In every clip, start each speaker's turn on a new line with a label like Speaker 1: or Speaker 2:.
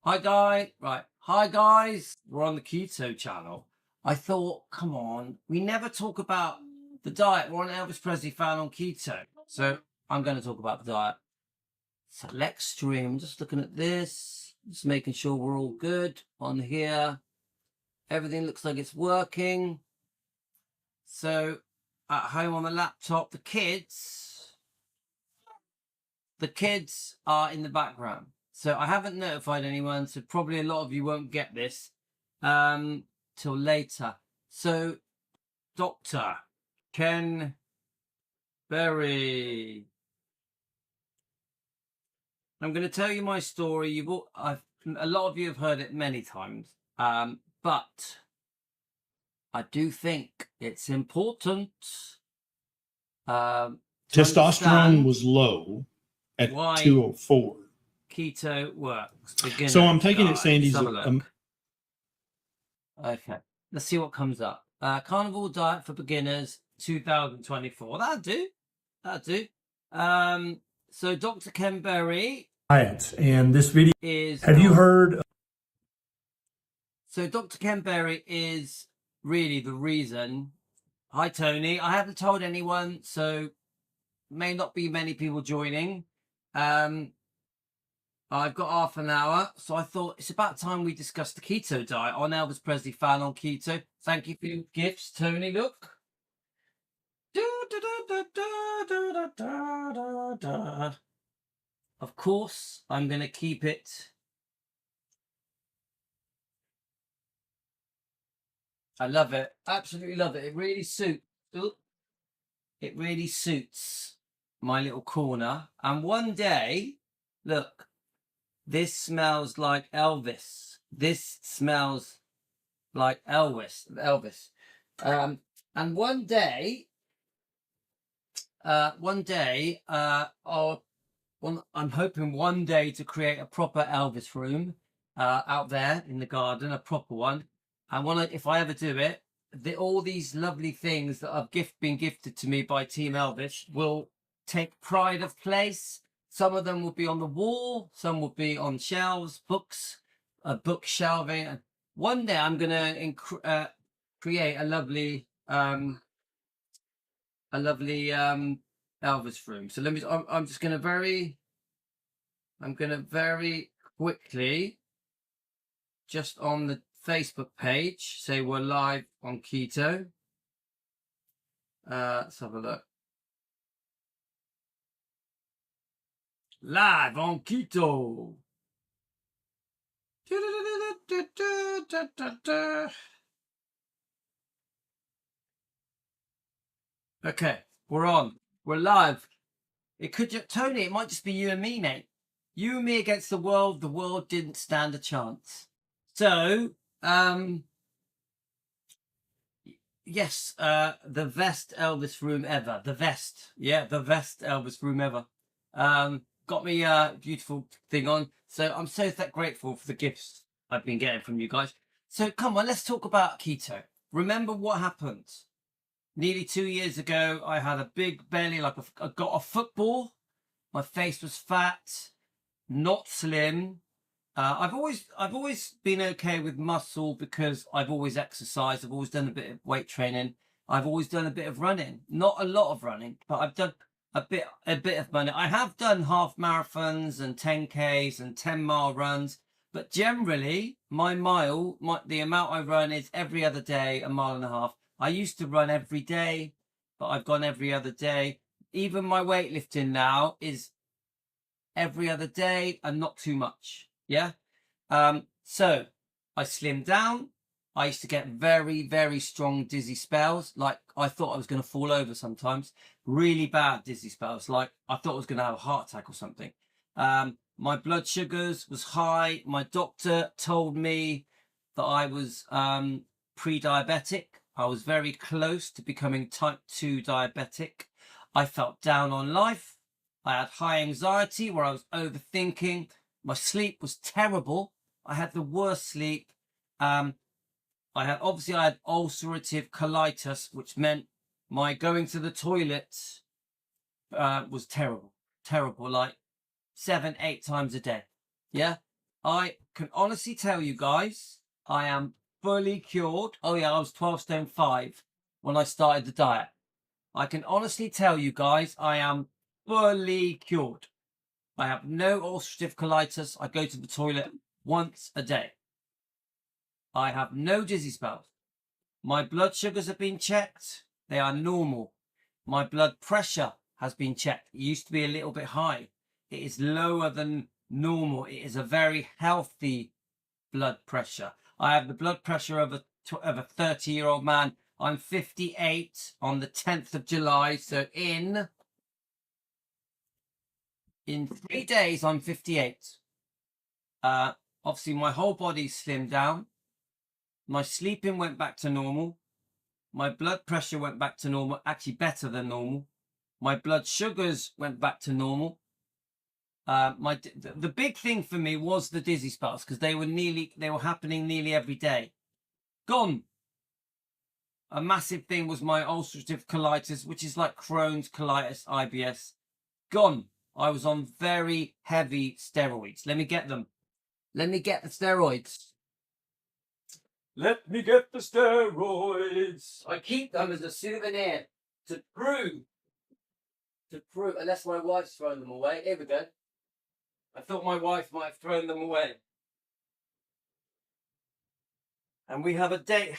Speaker 1: Hi guys, Hi guys, we're on the keto channel. I thought, come on, we never talk about the diet. We're an Elvis Presley fan on keto. So I'm going to talk about the diet. Select stream, just looking at this, just making sure we're all good on here. Everything looks like it's working. So at home on the laptop, the kids are in the background. So I haven't notified anyone, so probably a lot of you won't get this till later. So Dr. Ken Berry. I'm going to tell you my story. A lot of you have heard it many times, but I do think it's important.
Speaker 2: Testosterone was low at 204.
Speaker 1: Keto works. Beginner
Speaker 2: so I'm taking
Speaker 1: guide.
Speaker 2: it Sandy's.
Speaker 1: Okay, let's see what comes up. Carnivore diet for beginners 2024. That'll do. So Dr. Ken Berry
Speaker 3: diet, and this video
Speaker 1: is.
Speaker 3: Have you heard?
Speaker 1: So Dr. Ken Berry is really the reason. Hi Tony. I haven't told anyone, so may not be many people joining. I've got half an hour, so I thought it's about time we discuss the keto diet on Elvis Presley Fan on Keto. Thank you for your gifts, Tony. Look. Of course, I'm going to keep it. I love it. Absolutely love it. It really suits. It really suits my little corner. And one day, look. This smells like Elvis. This smells like Elvis. And one day, I'm hoping one day to create a proper Elvis room out there in the garden, a proper one. And if I ever do it, all these lovely things that have been gifted to me by Team Elvis will take pride of place. Some of them will be on the wall, some will be on shelves, books, book shelving. One day I'm gonna create a lovely Elvis room. So I'm gonna very quickly, just on the Facebook page, say we're live on keto. Let's have a look. Live on keto. Okay, we're on. We're live. Tony, it might just be you and me, mate. You and me against the world. The world didn't stand a chance. So, yes, the best Elvis room ever. The best. Yeah, the best Elvis room ever. Got me a beautiful thing on. So I'm so grateful for the gifts I've been getting from you guys. So come on, let's talk about keto. Remember what happened? Nearly 2 years ago, I had a big belly, I got a football. My face was fat, not slim. I've always been okay with muscle because I've always exercised. I've always done a bit of weight training. I've always done a bit of running, not a lot of running, but I've done a bit of running. I have done half marathons and 10Ks and 10-mile runs, but generally the amount I run is every other day, 1.5 miles. I used to run every day, but I've gone every other day. Even my weightlifting now is every other day and not too much. Yeah. So I slimmed down. I used to get very, very strong dizzy spells. Like I thought I was going to fall over sometimes. Really bad dizzy spells. Like I thought I was going to have a heart attack or something. My blood sugars was high. My doctor told me that I was pre-diabetic. I was very close to becoming type 2 diabetic. I felt down on life. I had high anxiety where I was overthinking. My sleep was terrible. I had the worst sleep. I had ulcerative colitis, which meant my going to the toilet was terrible, like 7-8 times a day. Yeah, I can honestly tell you guys, I am fully cured. Oh yeah, I was 12 stone 5 when I started the diet. I can honestly tell you guys, I am fully cured. I have no ulcerative colitis. I go to the toilet once a day. I have no dizzy spells. My blood sugars have been checked. They are normal. My blood pressure has been checked. It used to be a little bit high. It is lower than normal. It is a very healthy blood pressure. I have the blood pressure of a 30-year-old man. I'm 58 on the 10th of July. So in 3 days, I'm 58. Obviously, my whole body's slimmed down. My sleeping went back to normal. My blood pressure went back to normal, actually better than normal. My blood sugars went back to normal. The big thing for me was the dizzy spells, because they were happening nearly every day. Gone. A massive thing was my ulcerative colitis, which is like Crohn's, colitis, IBS. Gone. I was on very heavy steroids. Let me get them. Let me get the steroids. Let me get the steroids. I keep them as a souvenir to prove, unless my wife's thrown them away. Here we go. I thought my wife might have thrown them away. And we have a date.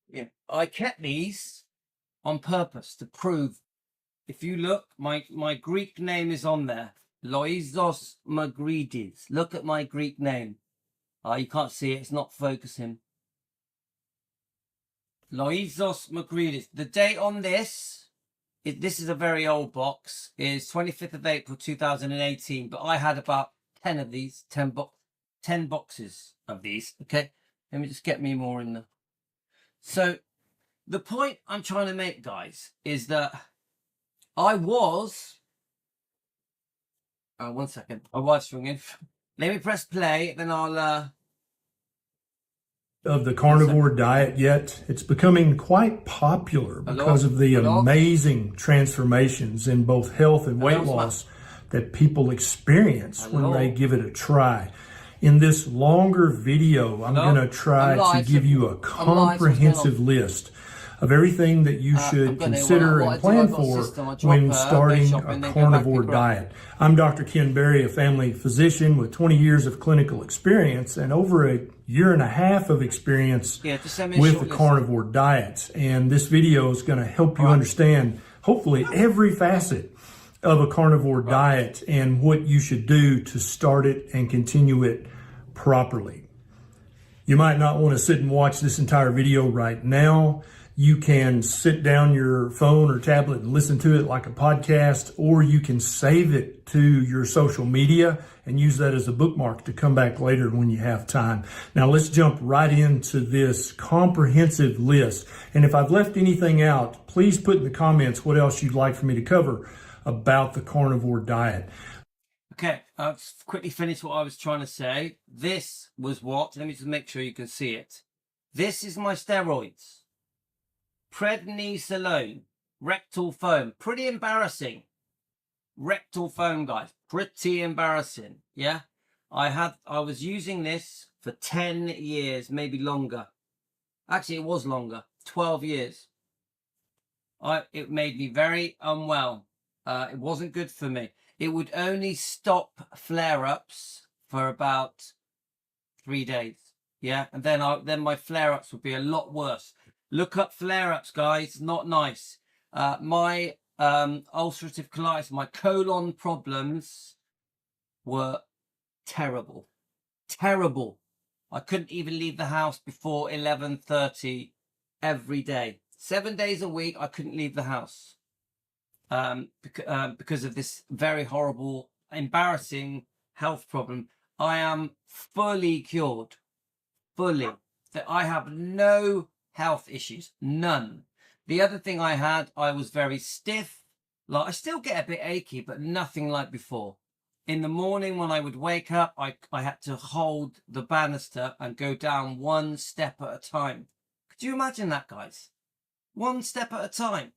Speaker 1: Yeah, I kept these on purpose to prove. If you look, my Greek name is on there. Loizos Magridis. Look at my Greek name. You can't see it. It's not focusing. Loizos Magridis. The date on this, this is a very old box, is 25th of April 2018. But I had about 10 of these, 10 boxes of these. Okay, let me just get me more in there. So the point I'm trying to make, guys, is that I was... one second. My wife's ringing. Let me press play, then I'll...
Speaker 3: Of the carnivore diet yet. It's becoming quite popular because of the amazing transformations in both health and weight loss that people experience when they give it a try. In this longer video, I'm going to try to give you a comprehensive list of everything that you should consider and plan for when starting a carnivore diet. I'm Dr. Ken Berry, a family physician with 20 years of clinical experience and over a year and a half of experience with the carnivore diet. And this video is going to help you understand, hopefully, every facet of a carnivore diet and what you should do to start it and continue it properly. You might not want to sit and watch this entire video right now. You can sit down your phone or tablet and listen to it like a podcast, or you can save it to your social media and use that as a bookmark to come back later when you have time. Now let's jump right into this comprehensive list. And if I've left anything out, please put in the comments what else you'd like for me to cover about the carnivore diet.
Speaker 1: Okay, I've quickly finished what I was trying to say. This was what? Let me just make sure you can see it. This is my steroids. Prednisolone, rectal foam. Pretty embarrassing. Rectal foam, guys. Pretty embarrassing. Yeah. I was using this for 10 years, maybe longer. Actually, it was longer. 12 years. It made me very unwell. It wasn't good for me. It would only stop flare-ups for about 3 days. Yeah. And then my flare-ups would be a lot worse. Look up flare-ups, guys. Not nice. My ulcerative colitis, my colon problems were terrible. Terrible. I couldn't even leave the house before 11:30 every day. 7 days a week, I couldn't leave the house because of this very horrible, embarrassing health problem. I am fully cured. Fully. That I have no health issues, none. The other thing I was very stiff. Like, I still get a bit achy, but nothing like before. In the morning when I would wake up, I had to hold the banister and go down one step at a time. Could you imagine that, guys? One step at a time.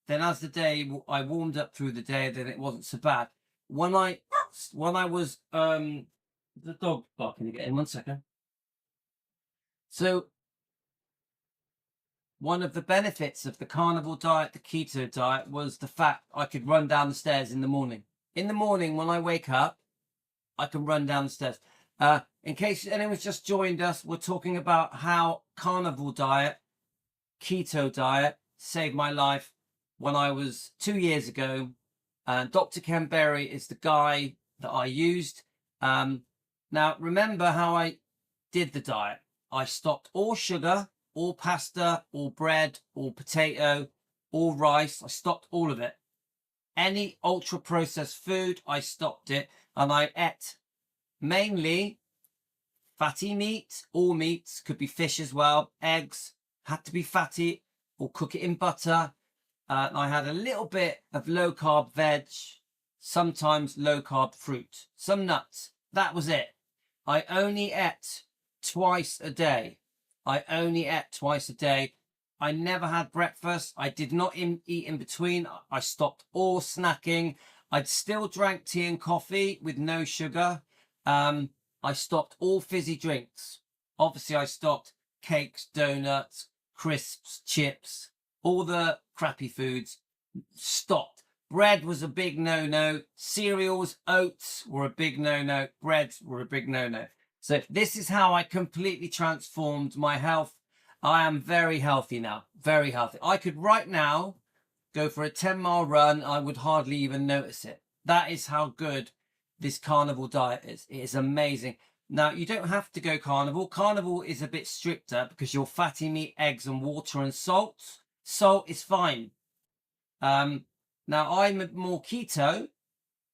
Speaker 1: Then as the day, I warmed up through the day, then it wasn't so bad. When I was The dog barking again. 1 second. So, one of the benefits of the carnivore diet, the keto diet, was the fact I could run down the stairs in the morning. In the morning, when I wake up, I can run down the stairs. In case anyone's just joined us, we're talking about how carnivore diet, keto diet, saved my life when I was 2 years ago. Dr. Ken Berry is the guy that I used. Now, remember how I did the diet. I stopped all sugar, all pasta, all bread, all potato, all rice. I stopped all of it. Any ultra processed food, I stopped it. And I ate mainly fatty meat, all meats, could be fish as well, eggs, had to be fatty, or cook it in butter. I had a little bit of low carb veg, sometimes low carb fruit, some nuts. That was it. I only ate twice a day. I never had breakfast. I did not eat in between. I stopped all snacking. I still drank tea and coffee with no sugar. I stopped all fizzy drinks. Obviously, I stopped cakes, donuts, crisps, chips, all the crappy foods. Stopped. Bread was a big no-no. Cereals, oats were a big no-no. Breads were a big no-no. So this is how I completely transformed my health. I am very healthy now. Very healthy. I could right now go for a 10-mile run. I would hardly even notice it. That is how good this carnivore diet is. It is amazing. Now, you don't have to go carnivore. Carnivore is a bit stricter because you're fatty meat, eggs and water and salt. Salt is fine. Now, I'm more keto,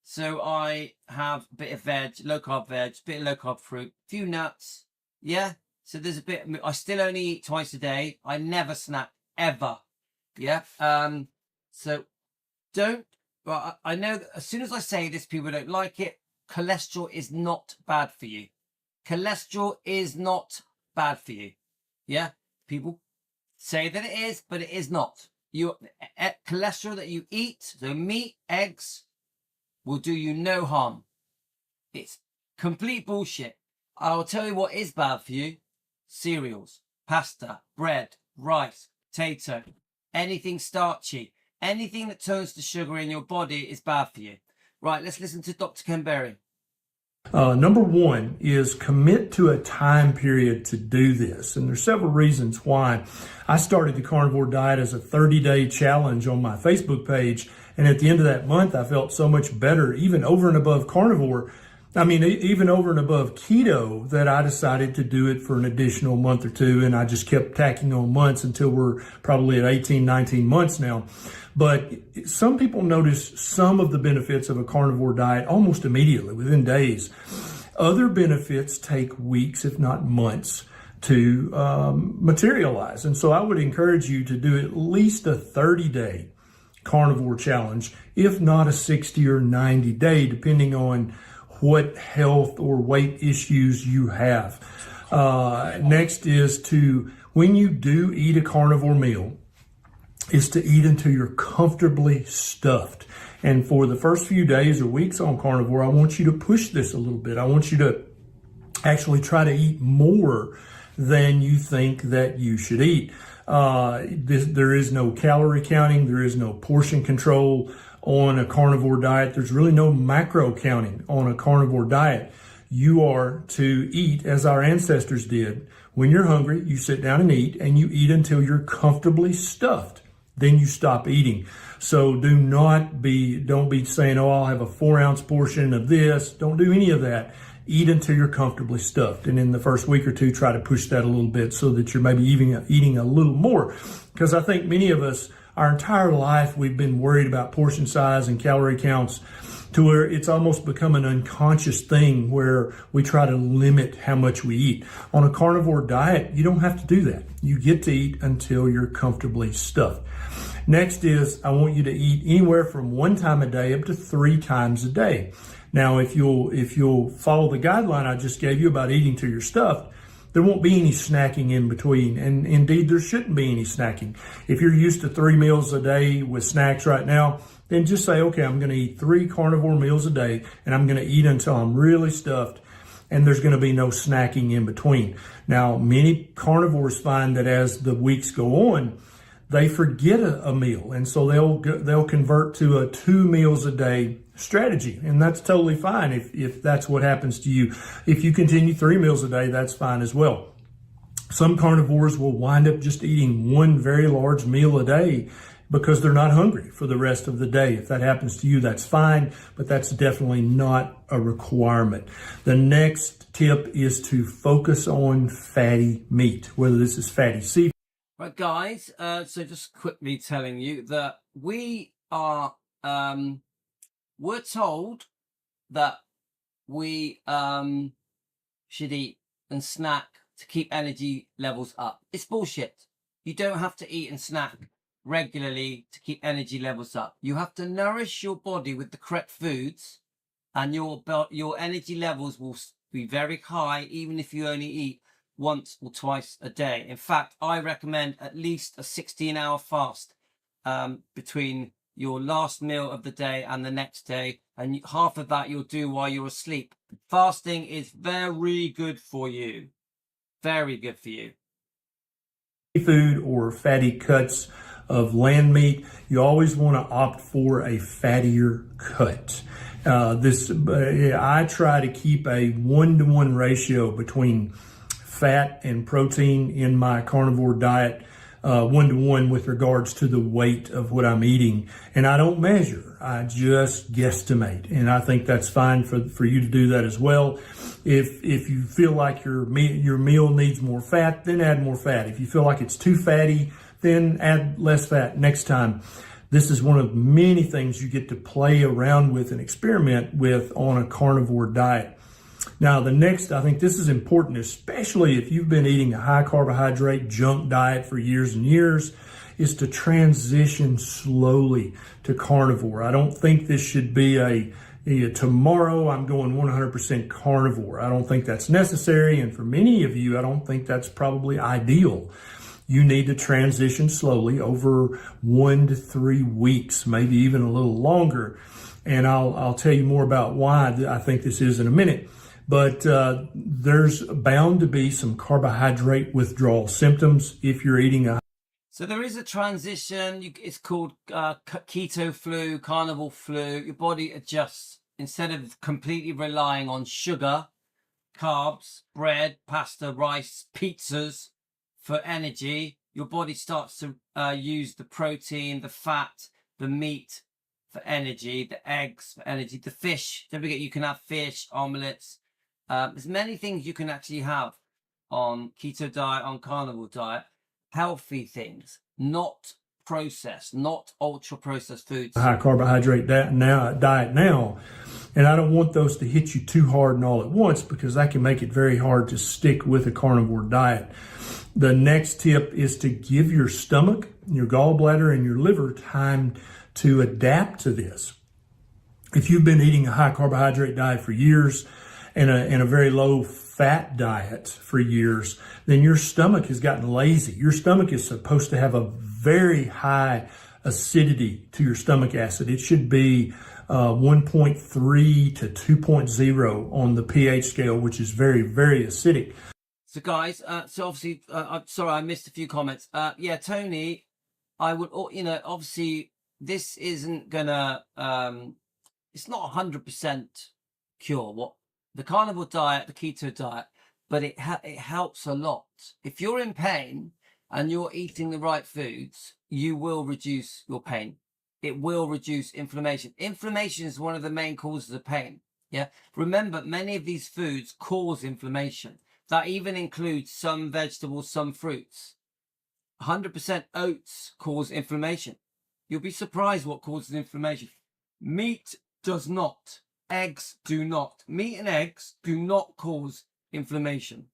Speaker 1: so I have a bit of veg, low-carb veg, a bit of low-carb fruit, a few nuts, yeah? So there's a bit, I still only eat twice a day. I never snack, ever, yeah? So don't, well, I know that as soon as I say this, people don't like it. Cholesterol is not bad for you. Cholesterol is not bad for you, yeah? People say that it is, but it is not. Cholesterol that you eat, so meat, eggs, will do you no harm. It's complete bullshit. I'll tell you what is bad for you. Cereals, pasta, bread, rice, potato, anything starchy, anything that turns to sugar in your body is bad for you. Right, let's listen to Dr. Ken Berry.
Speaker 3: Number one is commit to a time period to do this. And there's several reasons why. I started the carnivore diet as a 30-day challenge on my Facebook page. And at the end of that month, I felt so much better, even over and above carnivore. I mean, even over and above keto, that I decided to do it for an additional month or two. And I just kept tacking on months until we're probably at 18, 19 months now. But some people notice some of the benefits of a carnivore diet almost immediately, within days. Other benefits take weeks, if not months, to materialize. And so I would encourage you to do at least a 30-day carnivore challenge, if not a 60 or 90-day, depending on what health or weight issues you have. Next is to, when you do eat a carnivore meal, is to eat until you're comfortably stuffed. And for the first few days or weeks on carnivore, I want you to push this a little bit. I want you to actually try to eat more than you think that you should eat. There is no calorie counting. There is no portion control on a carnivore diet. There's really no macro counting on a carnivore diet. You are to eat as our ancestors did. When you're hungry, you sit down and you eat until you're comfortably stuffed. Then you stop eating. So don't be saying, oh, I'll have a 4-ounce portion of this. Don't do any of that. Eat until you're comfortably stuffed. And in the first week or two, try to push that a little bit so that you're maybe eating a little more. Because I think many of us, our entire life, we've been worried about portion size and calorie counts to where it's almost become an unconscious thing where we try to limit how much we eat. On a carnivore diet, you don't have to do that. You get to eat until you're comfortably stuffed. Next is, I want you to eat anywhere from 1 time a day up to 3 times a day. Now, if you'll follow the guideline I just gave you about eating till you're stuffed, there won't be any snacking in between. And indeed, there shouldn't be any snacking. If you're used to 3 meals a day with snacks right now, then just say, okay, I'm going to eat 3 carnivore meals a day, and I'm going to eat until I'm really stuffed. and there's going to be no snacking in between. Now, many carnivores find that as the weeks go on, they forget a meal, and so they'll convert to a 2 meals a day strategy, and that's totally fine if that's what happens to you. If you continue 3 meals a day, that's fine as well. Some carnivores will wind up just eating one very large meal a day because they're not hungry for the rest of the day. If that happens to you, that's fine, but that's definitely not a requirement. The next tip is to focus on fatty meat, whether this is fatty seafood.
Speaker 1: Right, guys, so just quickly telling you that we are, we're told that we should eat and snack to keep energy levels up. It's bullshit. You don't have to eat and snack regularly to keep energy levels up. You have to nourish your body with the correct foods, and your energy levels will be very high, even if you only eat once or twice a day. In fact, I recommend at least a 16-hour fast between your last meal of the day and the next day, and half of that you'll do while you're asleep. Fasting is very good for you. Very good for you.
Speaker 3: Seafood or fatty cuts of land meat, you always want to opt for a fattier cut. I try to keep a 1-to-1 ratio between fat and protein in my carnivore diet, 1-to-1 with regards to the weight of what I'm eating. And I don't measure, I just guesstimate. And I think that's fine for you to do that as well. If you feel like your meal needs more fat, then add more fat. If you feel like it's too fatty, then add less fat next time. This is one of many things you get to play around with and experiment with on a carnivore diet. Now, the next, I think this is important, especially if you've been eating a high carbohydrate junk diet for years and years, is to transition slowly to carnivore. I don't think this should be tomorrow I'm going 100% carnivore. I don't think that's necessary. And for many of you, I don't think that's probably ideal. You need to transition slowly over 1 to 3 weeks, maybe even a little longer. And I'll tell you more about why I think this is in a minute. But there's bound to be some carbohydrate withdrawal symptoms if you're eating a.
Speaker 1: So there is a transition. It's called keto flu, carnivore flu. Your body adjusts. Instead of completely relying on sugar, carbs, bread, pasta, rice, pizzas for energy, your body starts to use the protein, the fat, the meat for energy, the eggs for energy, the fish. Don't forget, you can have fish, omelets. There's many things you can actually have on keto diet, on carnivore diet. Healthy things, not processed, not ultra processed foods.
Speaker 3: High carbohydrate diet now, and I don't want those to hit you too hard and all at once, because that can make it very hard to stick with a carnivore diet. The next tip is to give your stomach, your gallbladder, and your liver time to adapt to this. If you've been eating a high carbohydrate diet for years and a very low fat diet for years, then your stomach has gotten lazy. Your stomach is supposed to have a very high acidity to your stomach acid. It should be 1.3 to 2.0 on the pH scale, which is very, very acidic.
Speaker 1: So guys, so obviously, I'm sorry, I missed a few comments. Yeah, Tony, I would, obviously this isn't gonna, it's not 100% cure what the carnivore diet, the keto diet, but it helps a lot. If you're in pain and you're eating the right foods, you will reduce your pain. It will reduce inflammation. Inflammation is one of the main causes of pain. Yeah. Remember, many of these foods cause inflammation. That even includes some vegetables, some fruits. 100% oats cause inflammation. You'll be surprised what causes inflammation. Meat does not. Eggs do not. Meat and eggs do not cause inflammation.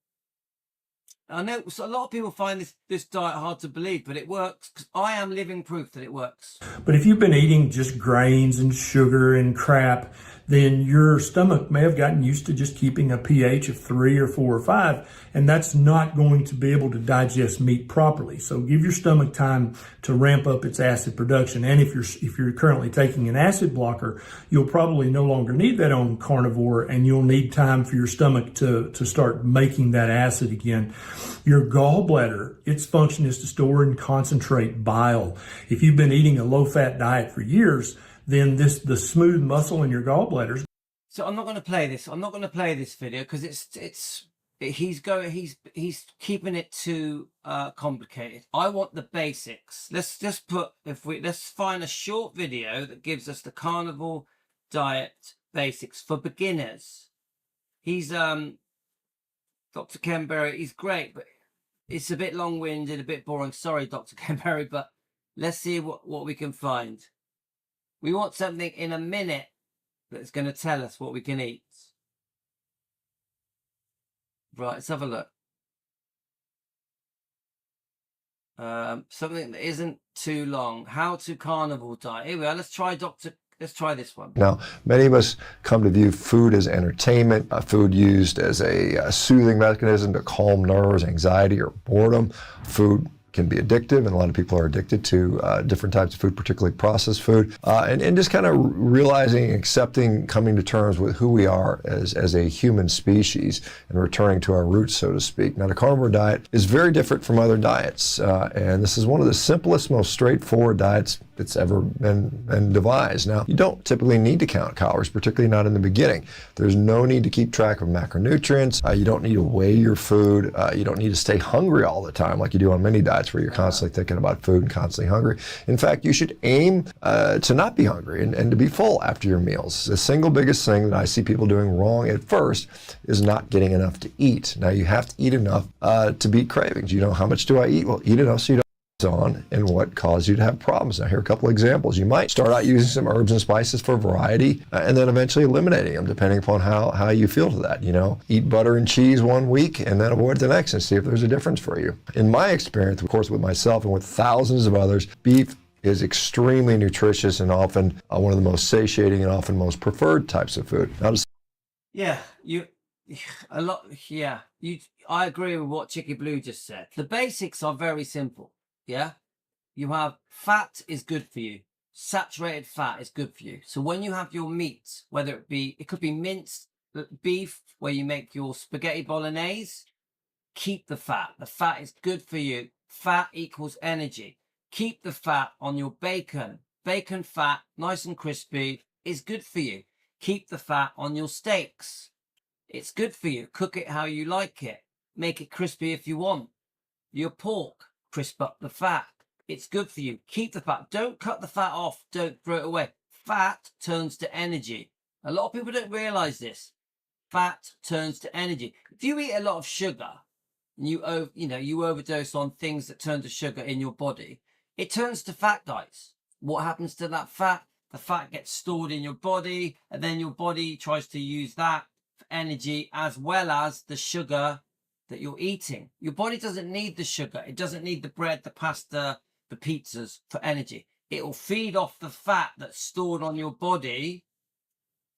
Speaker 1: I know so a lot of people find this diet hard to believe, but it works because I am living proof that it works.
Speaker 3: But if you've been eating just grains and sugar and crap, then your stomach may have gotten used to just keeping a pH of 3 or 4 or 5, and that's not going to be able to digest meat properly. So give your stomach time to ramp up its acid production. And if you're currently taking an acid blocker, you'll probably no longer need that on Carnivore, and you'll need time for your stomach to start making that acid again. Your gallbladder, its function is to store and concentrate bile. If you've been eating a low-fat diet for years, then the smooth muscle in your gallbladders.
Speaker 1: So I'm not going to play this. I'm not going to play this video because he's keeping it too complicated. I want the basics. Let's find a short video that gives us the carnivore diet basics for beginners. He's Dr. Ken Berry. He's great, but it's a bit long-winded, a bit boring. Sorry, Dr. Ken Berry, but let's see what we can find. We want something in a minute that's going to tell us what we can eat. Right, let's have a look. Something that isn't too long. How to carnivore diet. Here we are. Let's try this one.
Speaker 4: Now, many of us come to view food as entertainment, food used as a soothing mechanism to calm nerves, anxiety, or boredom. Food can be addictive, and a lot of people are addicted to different types of food, particularly processed food. And just kind of realizing, accepting, coming to terms with who we are as a human species and returning to our roots, so to speak. Now, the carnivore diet is very different from other diets, and this is one of the simplest, most straightforward diets that's ever been devised. Now, you don't typically need to count calories, particularly not in the beginning. There's no need to keep track of macronutrients. You don't need to weigh your food. You don't need to stay hungry all the time like you do on many diets where you're constantly thinking about food and constantly hungry. In fact, you should aim to not be hungry and to be full after your meals. The single biggest thing that I see people doing wrong at first is not getting enough to eat. Now, you have to eat enough to beat cravings. You know, how much do I eat? Well, eat enough so you don't on and what caused you to have problems. Now, here are a couple examples. You might start out using some herbs and spices for variety and then eventually eliminating them depending upon how you feel to that. You know, eat butter and cheese one week and then avoid the next and see if there's a difference for you. In my experience, of course, with myself and with thousands of others, beef is extremely nutritious and often one of the most satiating and often most preferred types of food. Now,
Speaker 1: I agree with what Chicky Blue just said. The basics are very simple. Yeah, you have fat is good for you. Saturated fat is good for you. So when you have your meat, whether it could be minced beef where you make your spaghetti bolognese, keep the fat. The fat is good for you. Fat equals energy. Keep the fat on your bacon. Bacon fat, nice and crispy, is good for you. Keep the fat on your steaks. It's good for you. Cook it how you like it. Make it crispy if you want. Your pork, crisp up the fat. It's good for you. Keep the fat. Don't cut the fat off. Don't throw it away. Fat turns to energy. A lot of people don't realize this. Fat turns to energy. If you eat a lot of sugar and you overdose on things that turn to sugar in your body, it turns to fat, guys. What happens to that fat? The fat gets stored in your body, and then your body tries to use that for energy as well as the sugar that you're eating. Your body doesn't need the sugar. It doesn't need the bread, the pasta, the pizzas for energy. It will feed off the fat that's stored on your body.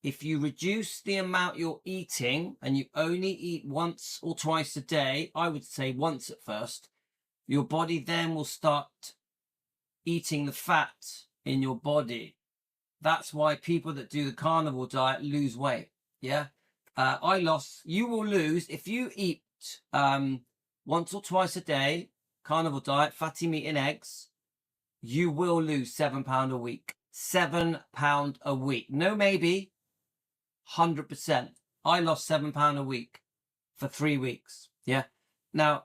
Speaker 1: If you reduce the amount you're eating and you only eat once or twice a day, I would say once at first, your body then will start eating the fat in your body. That's why people that do the carnivore diet lose weight. Yeah. You will lose if you eat once or twice a day, carnivore diet, fatty meat and eggs, you will lose 7 pounds a week. 7 pounds a week. No, maybe 100%. I lost 7 pounds a week for 3 weeks. Yeah. Now,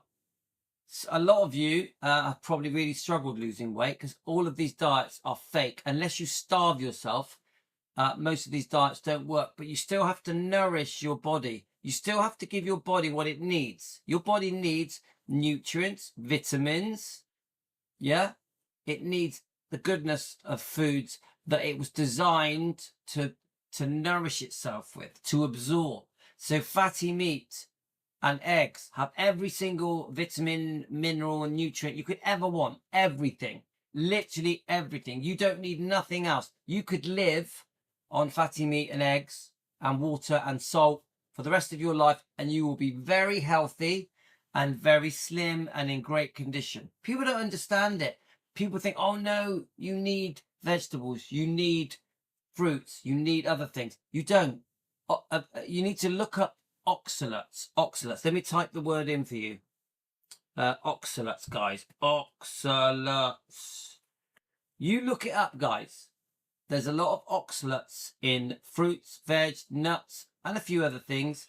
Speaker 1: a lot of you have probably really struggled losing weight because all of these diets are fake. Unless you starve yourself, most of these diets don't work, but you still have to nourish your body. You still have to give your body what it needs. Your body needs nutrients, vitamins. Yeah. It needs the goodness of foods that it was designed to nourish itself with, to absorb. So fatty meat and eggs have every single vitamin, mineral, and nutrient you could ever want. Everything. Literally everything. You don't need nothing else. You could live on fatty meat and eggs and water and salt for the rest of your life, and you will be very healthy and very slim and in great condition. People don't understand it. People think, oh no, you need vegetables, you need fruits, you need other things. You don't. You need to look up oxalates. Oxalates. Let me type the word in for you. Oxalates, guys. Oxalates. You look it up, guys. There's a lot of oxalates in fruits, veg, nuts, and a few other things.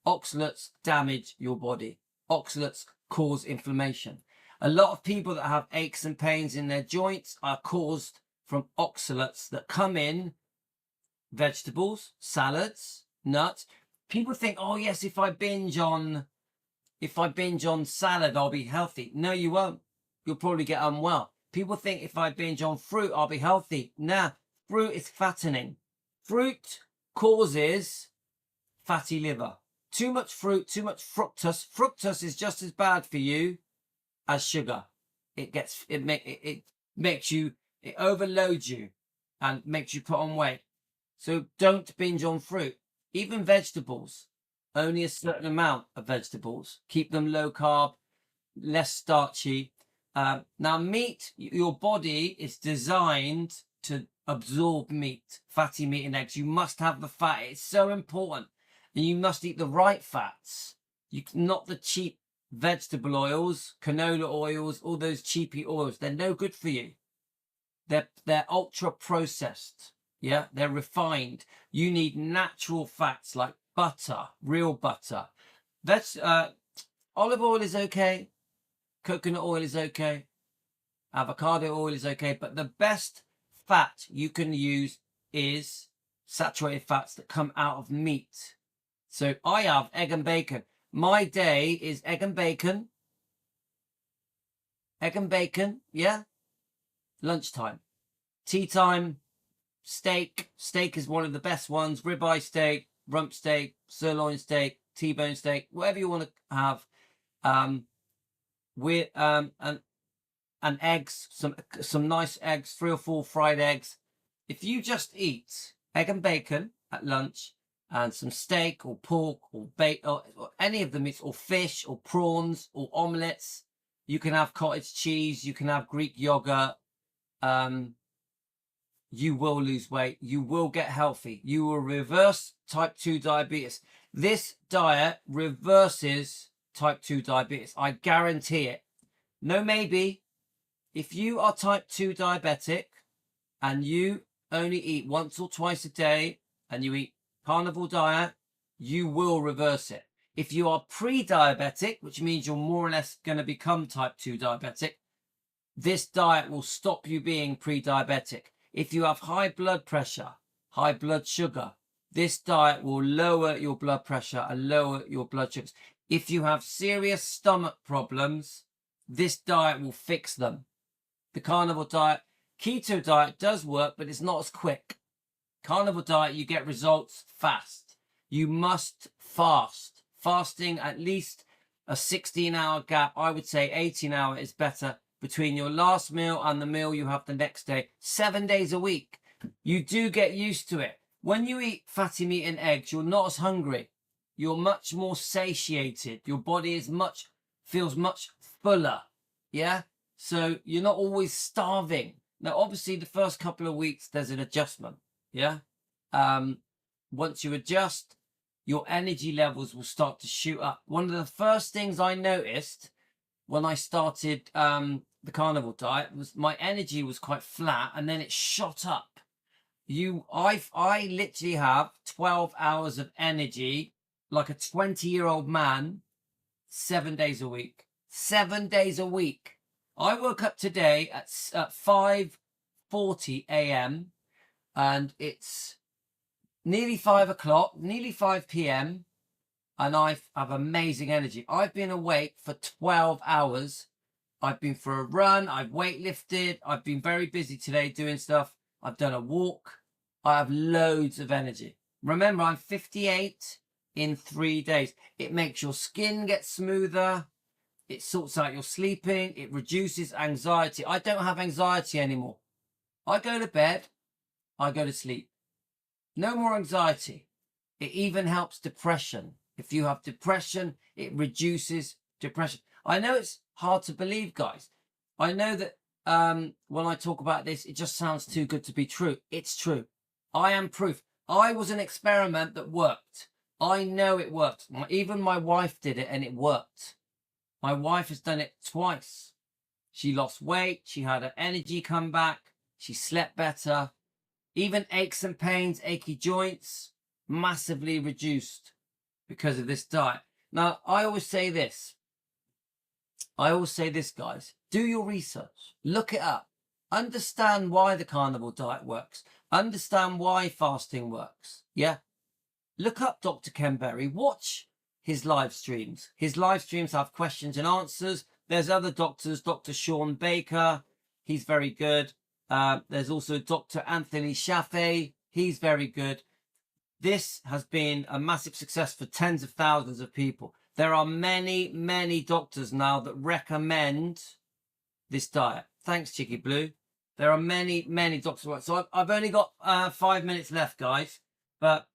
Speaker 1: Oxalates damage your body. Oxalates cause inflammation. A lot of people that have aches and pains in their joints are caused from oxalates that come in vegetables, salads, nuts. People think, oh yes, if I binge on salad, I'll be healthy. No, you won't. You'll probably get unwell. People think if I binge on fruit, I'll be healthy. Nah, fruit is fattening. Fruit causes fatty liver. Too much fruit, too much fructose. Fructose is just as bad for you as sugar. It overloads you and makes you put on weight. So don't binge on fruit. Even vegetables, only a certain amount of vegetables. Keep them low carb, less starchy. Now meat, your body is designed to absorb meat, fatty meat and eggs. You must have the fat. It's so important. And you must eat the right fats. Not the cheap vegetable oils, canola oils, all those cheapy oils. They're no good for you. They're ultra processed. Yeah, they're refined. You need natural fats like butter, real butter. Olive oil is okay. Coconut oil is okay. Avocado oil is okay. But the best fat you can use is saturated fats that come out of meat. So I have egg and bacon. My day is egg and bacon. Egg and bacon, yeah? Lunchtime. Tea time, steak. Steak is one of the best ones. Ribeye steak, rump steak, sirloin steak, T-bone steak, whatever you want to have. And eggs, some nice eggs, 3 or 4 fried eggs. If you just eat egg and bacon at lunch and some steak or pork or bacon or any of the meats or fish or prawns or omelets, you can have cottage cheese, you can have Greek yogurt. You will lose weight. You will get healthy. You will reverse type 2 diabetes. This diet reverses type 2 diabetes. I guarantee it. No, maybe. If you are type 2 diabetic and you only eat once or twice a day and you eat carnivore diet, you will reverse it. If you are pre-diabetic, which means you're more or less going to become type 2 diabetic, this diet will stop you being pre-diabetic. If you have high blood pressure, high blood sugar, this diet will lower your blood pressure and lower your blood sugars. If you have serious stomach problems, this diet will fix them. The carnivore diet, keto diet does work, but it's not as quick. Carnivore diet, you get results fast. You must fast. Fasting at least a 16-hour gap. I would say 18-hour is better between your last meal and the meal you have the next day. 7 days a week. You do get used to it. When you eat fatty meat and eggs, you're not as hungry. You're much more satiated. Your body feels much fuller. Yeah? So you're not always starving. Now, obviously, the first couple of weeks, there's an adjustment. Yeah? Once you adjust, your energy levels will start to shoot up. One of the first things I noticed when I started the carnivore diet was my energy was quite flat, and then it shot up. I literally have 12 hours of energy like a 20-year-old man 7 days a week. 7 days a week. I woke up today at 5:40 a.m. and it's nearly 5 o'clock, nearly 5 p.m. and I have amazing energy. I've been awake for 12 hours. I've been for a run. I've weightlifted. I've been very busy today doing stuff. I've done a walk. I have loads of energy. Remember, I'm 58. in 3 days. It makes your skin get smoother. It sorts out your sleeping. It reduces anxiety. I don't have anxiety anymore. I go to bed. I go to sleep. No more anxiety. It even helps depression. If you have depression, it reduces depression. I know it's hard to believe, guys. I know that when I talk about this, it just sounds too good to be true. It's true. I am proof. I was an experiment that worked. I know it worked. Even my wife did it and it worked. My wife has done it twice. She lost weight. She had her energy come back. She slept better. Even aches and pains, achy joints, massively reduced because of this diet. Now, I always say this, guys. Do your research. Look it up. Understand why the carnivore diet works. Understand why fasting works. Yeah? Look up Dr. Ken Berry. Watch his live streams. His live streams have questions and answers. There's other doctors, Dr. Sean Baker. He's very good. There's also Dr. Anthony Chaffee. He's very good. This has been a massive success for tens of thousands of people. There are many, many doctors now that recommend this diet. Thanks, Chicky Blue. There are many, many doctors. So I've only got 5 minutes left, guys. But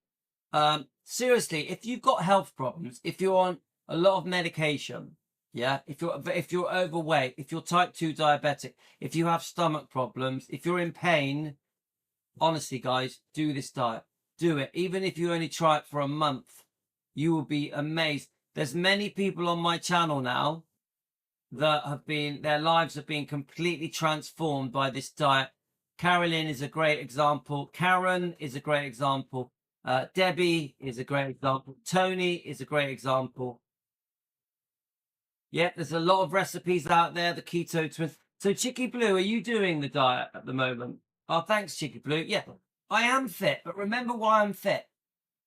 Speaker 1: seriously, if you've got health problems, if you're on a lot of medication, yeah, if you're overweight, if you're type 2 diabetic, if you have stomach problems, if you're in pain, honestly, guys, do this diet. Do it. Even if you only try it for a month, you will be amazed. There's many people on my channel now that have been, their lives have been completely transformed by this diet. Carolyn is a great example. Karen is a great example. Debbie is a great example. Tony is a great example. Yeah, there's a lot of recipes out there, the keto twins. So Chicky Blue, are you doing the diet at the moment? Oh, thanks, Chicky Blue. Yeah, I am fit, but remember why I'm fit?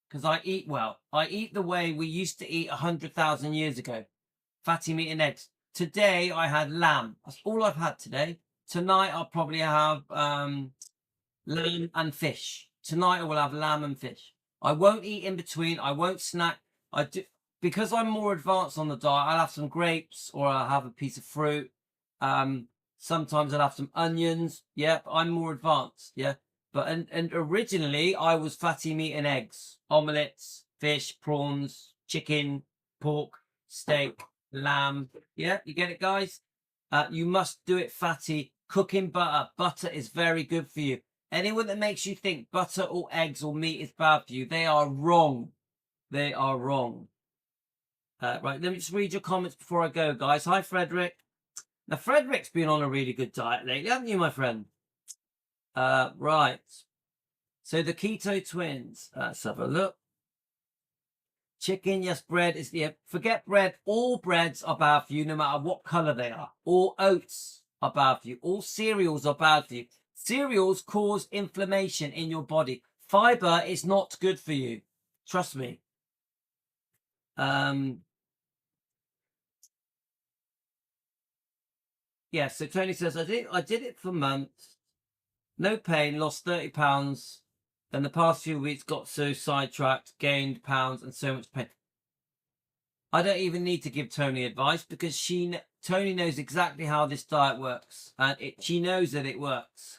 Speaker 1: Because I eat well. I eat the way we used to eat 100,000 years ago. Fatty meat and eggs. Today I had lamb. That's all I've had today. Tonight I'll probably have lamb and fish. Tonight I will have lamb and fish. I won't eat in between. I won't snack. I do, because I'm more advanced on the diet. I'll have some grapes or I'll have a piece of fruit. Sometimes I'll have some onions. Yeah, I'm more advanced. Yeah, but and originally I was fatty meat and eggs, omelets, fish, prawns, chicken, pork, steak, lamb. Yeah, you get it, guys. You must do it fatty. Cooking butter. Butter is very good for you. Anyone that makes you think butter or eggs or meat is bad for you, they are wrong. They are wrong. Right, let me just read your comments before I go, guys. Hi, Frederick. Now, Frederick's been on a really good diet lately, haven't you, my friend? Right. So the keto twins. Let's have a look. Chicken, yes, bread is the... Forget bread. All breads are bad for you, no matter what colour they are. All oats are bad for you. All cereals are bad for you. Cereals cause inflammation in your body. Fibre is not good for you. Trust me. Yeah, so Tony says, I did it for months. No pain, lost 30 pounds. Then the past few weeks got so sidetracked, gained pounds and so much pain. I don't even need to give Tony advice because Tony knows exactly how this diet works. And she knows that it works.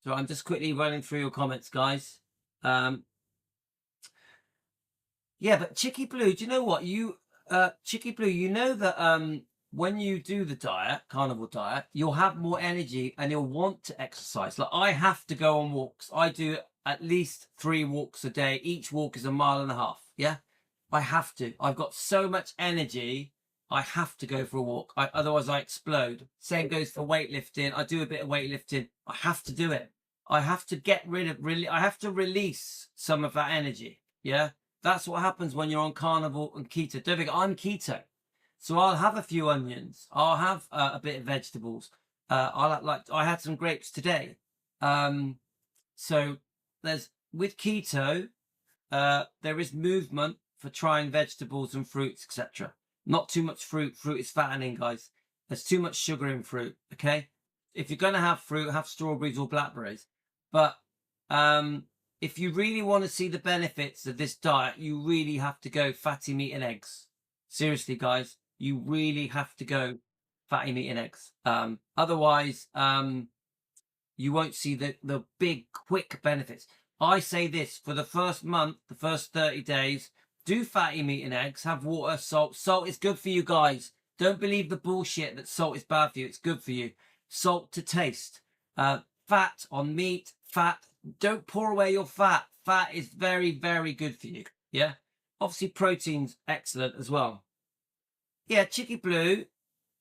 Speaker 1: So I'm just quickly running through your comments, guys. Yeah, but Chicky Blue, do you know what? Chicky Blue, you know that when you do the diet, carnivore diet, you'll have more energy and you'll want to exercise. Like I have to go on walks. I do at least 3 walks a day. Each walk is 1.5 miles. Yeah, I have to. I've got so much energy. I have to go for a walk. Otherwise I explode. Same goes for weightlifting. I do a bit of weightlifting. I have to do it. I have to get rid of I have to release some of that energy. Yeah. That's what happens when you're on carnivore and keto. Don't forget, I'm keto. So I'll have a few onions. I'll have a bit of vegetables. I had some grapes today. So with keto, there is movement for trying vegetables and fruits, etc. Not too much fruit. Fruit is fattening, guys. There's too much sugar in fruit, okay? if you're going to have fruit, have strawberries or blackberries. But if you really want to see the benefits of this diet, you really have to go fatty meat and eggs. Seriously, guys, you really have to go fatty meat and eggs. Otherwise, you won't see the big, quick benefits. I say this, for the first month, the first 30 days, do fatty meat and eggs, have water, salt. Salt is good for you, guys. Don't believe the bullshit that salt is bad for you. It's good for you. Salt to taste. Fat on meat, fat. Don't pour away your fat. Fat is very, very good for you. Yeah. Obviously, protein's excellent as well. Yeah, Chicky Blue,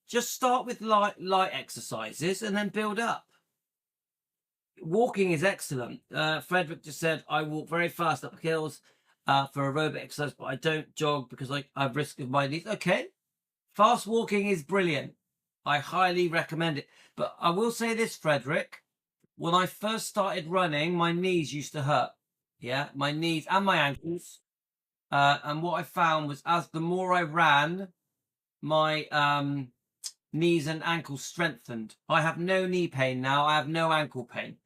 Speaker 1: just start with light exercises and then build up. Walking is excellent. Frederick just said, I walk very fast up hills for aerobic exercise, but I don't jog because I have risk of my knees. Okay. Fast walking is brilliant. I highly recommend it. But I will say this, Frederick. When I first started running, my knees used to hurt. Yeah, my knees and my ankles. And what I found was as the more I ran, my knees and ankles strengthened. I have no knee pain now. I have no ankle pain.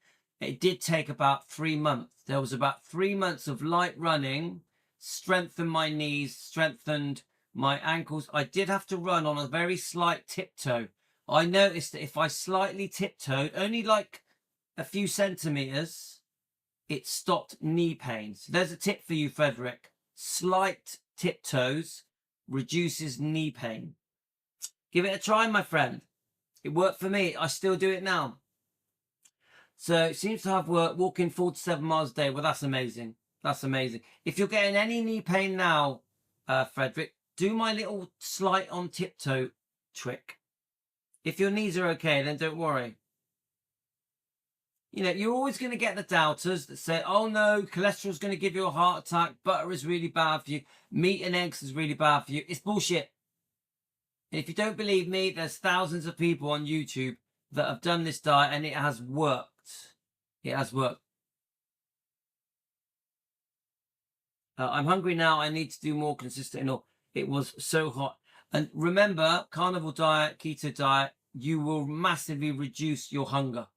Speaker 1: It did take about 3 months. There was about 3 months of light running, strengthened my knees, strengthened my ankles. I did have to run on a very slight tiptoe. I noticed that if I slightly tiptoed, only like a few centimeters, it stopped knee pain. So there's a tip for you, Frederick. Slight tiptoes reduces knee pain. Give it a try, my friend. It worked for me. I still do it now. So it seems to have worked. Walking 4 to 7 miles a day. Well, that's amazing. That's amazing. If you're getting any knee pain now, Frederick, do my little slight on tiptoe trick. If your knees are okay, then don't worry. You know, you're always going to get the doubters that say, oh no, cholesterol's going to give you a heart attack. Butter is really bad for you. Meat and eggs is really bad for you. It's bullshit. And if you don't believe me, there's thousands of people on YouTube that have done this diet and it has worked. It has worked. I'm hungry now. I need to do more consistent. No, it was so hot. And remember, carnivore diet, keto diet, you will massively reduce your hunger.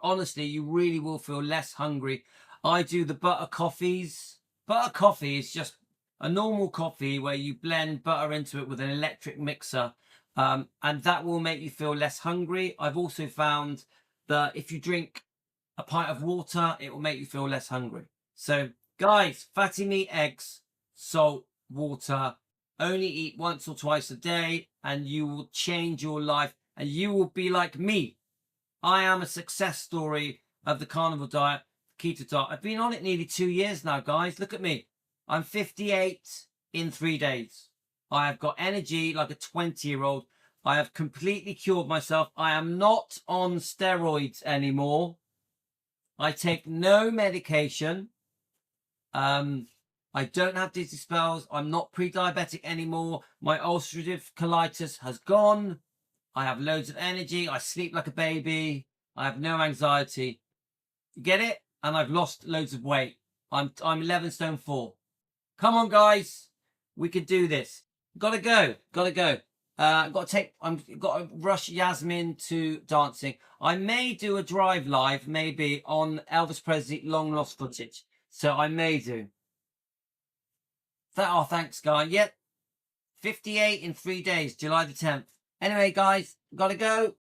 Speaker 1: Honestly, you really will feel less hungry. I do the butter coffees. Butter coffee is just a normal coffee where you blend butter into it with an electric mixer. And that will make you feel less hungry. I've also found that if you drink a pint of water, it will make you feel less hungry. So guys, fatty meat, eggs, salt, water, only eat once or twice a day and you will change your life and you will be like me. I am a success story of the carnivore diet, keto diet. I've been on it nearly 2 years now, guys. Look at me. I'm 58 in 3 days. I have got energy like a 20-year-old. I have completely cured myself. I am not on steroids anymore. I take no medication. I don't have dizzy spells. I'm not pre-diabetic anymore. My ulcerative colitis has gone. I have loads of energy. I sleep like a baby. I have no anxiety. You get it? And I've lost loads of weight. I'm 11 stone 4. Come on, guys. We can do this. Gotta go. I've got to rush Yasmin to dancing. I may do a drive live, maybe on Elvis Presley long lost footage. So I may do. Oh, thanks, guy. Yep. 58 in 3 days, July the 10th. Anyway, guys, gotta go.